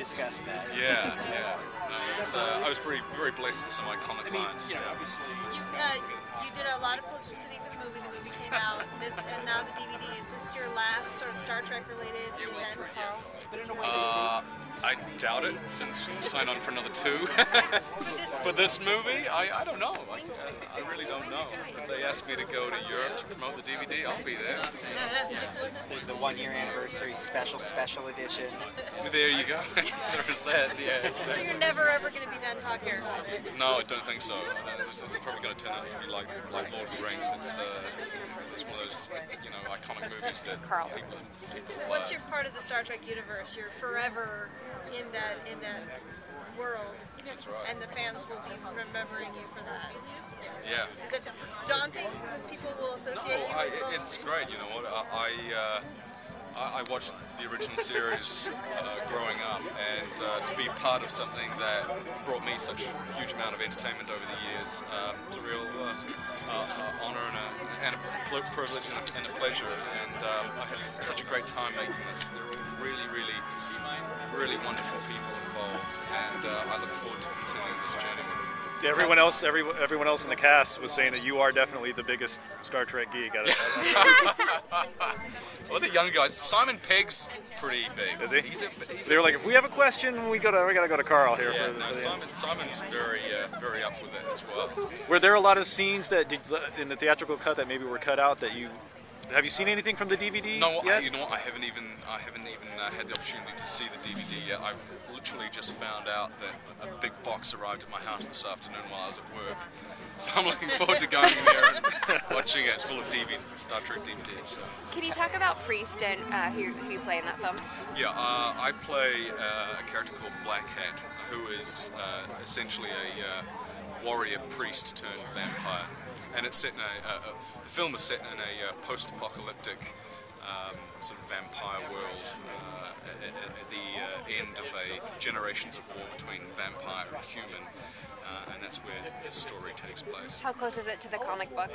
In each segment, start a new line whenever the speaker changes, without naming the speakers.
discussed that.
Yeah, yeah. No, it's, I was very blessed with some iconic lines.
Obviously.
You did a lot of publicity for the movie. The movie came out, and now the DVD. Is this your last sort of Star Trek related event, Karl?
I doubt it, since we signed on for another 2 for this movie. I don't know. I really don't know. If they asked me to go to Europe to promote the DVD, I'll be there.
There's the 1-year anniversary special edition.
There you go. There's that. Yeah.
So you're never ever going to be done talking about it?
No, I don't think so. It's probably going to turn out to be like Lord of the Rings. It's one of those iconic movies that people.
What's your part of the Star Trek universe? You're forever in that world.
That's right.
And the fans will be remembering you for that.
Yeah.
Is it daunting that people will associate you with them?
It's great. You know what? I watched the original series growing up, and to be part of something that brought me such a huge amount of entertainment over the years, it's a real honor and a privilege and a pleasure. And I had such a great time making this. There were really wonderful people involved, and I look forward to continuing this journey with them.
Yeah, everyone else in the cast was saying that you are definitely the biggest Star Trek geek.
Well, the young guys. Simon Pegg's pretty big.
Is he? They were like, if we have a question, we gotta go to Karl here.
Yeah, no, Simon's very up with it as well.
Were there a lot of scenes that in the theatrical cut that maybe were cut out that you? Have you seen anything from the DVD
No,
yet?
You know what? I haven't even had the opportunity to see the DVD yet. I've literally just found out that a big box arrived at my house this afternoon while I was at work. So I'm looking forward to going in there and watching it. It's full of Star Trek DVDs. So.
Can you talk about Priest and who you play in that film?
Yeah, I play a character called Black Hat, who is essentially a warrior priest turned vampire. And it's set in the film is set in a post-apocalyptic sort of vampire world at the end of a generations of war between vampire and human, and that's where this story takes place.
How close is it to the comic book?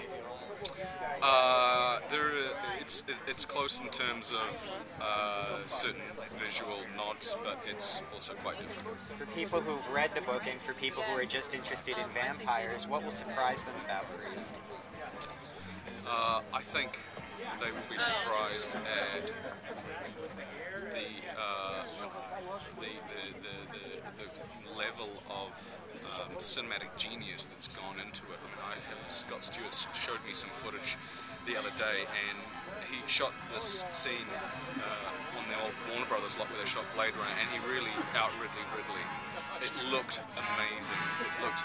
It's close in terms of certain visual nods, but it's also quite different.
For people who've read the book and for people who are just interested in vampires, what will surprise them about Priest?
I think they will be surprised at the level of cinematic genius that's gone into it. I mean, Scott Stewart showed me some footage the other day, and he shot this scene on the old Warner Brothers lot where they shot Blade Runner, and he really out-Ridley Ridley. It looked amazing. It looked,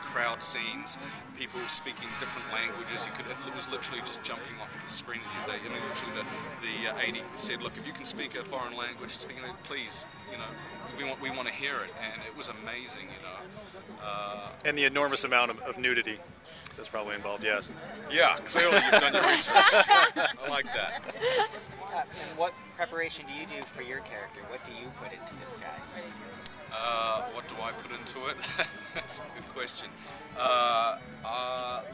crowd scenes, people speaking different languages. It was literally just jumping off of the screen the other day. I mean, literally the AD said, "Look, if you can speak a foreign language, please, we want to hear it." And it was amazing,
And the enormous amount of nudity that's probably involved. Yes.
Yeah, clearly you've done your research. I like that.
And what preparation do you do for your character? What do you put into this guy?
What do I put into it? That's a good question.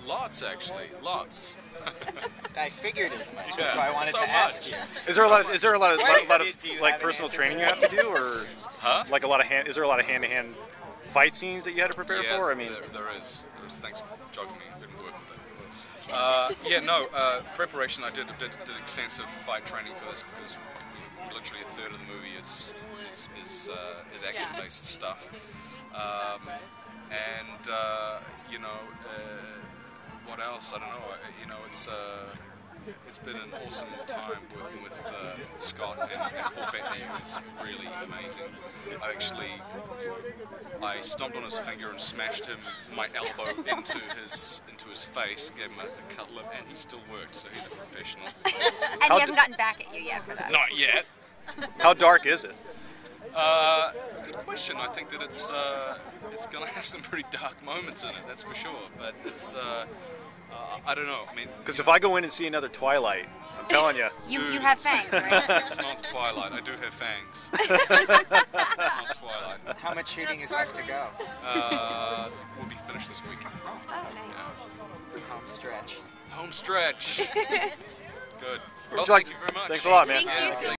Lots, actually. Lots.
I figured as much.
Yeah,
That's why I wanted to ask you.
Is there a lot of
Do you
like
have an
personal
answer
training
for
you have to do, or like is there a lot of hand-to-hand fight scenes that you had to prepare for? I mean,
there is. Thanks for jogging me. It didn't work. Preparation. I did extensive fight training for this because literally a third of the movie is action-based stuff, what else? I don't know. It's been an awesome time working with Scott and Paul Bettany, who's really amazing. I stomped on his finger and smashed my elbow into his face, gave him a cut lip, and he still worked. So he's a professional.
And he hasn't gotten back at you yet for that.
Not yet.
How dark is it?
It's a good question. I think that it's going to have some pretty dark moments in it, that's for sure. But it's, I don't know. I mean,
because if I go in and see another Twilight, I'm telling you.
You have fangs, right?
It's not Twilight. I do have fangs. It's not Twilight.
How much shooting is left to go?
We'll be finished this weekend.
Oh, nice.
Yeah.
Home stretch.
Home stretch. Good. Well,
Thank
you very much.
Thanks a lot, man.
Thank you so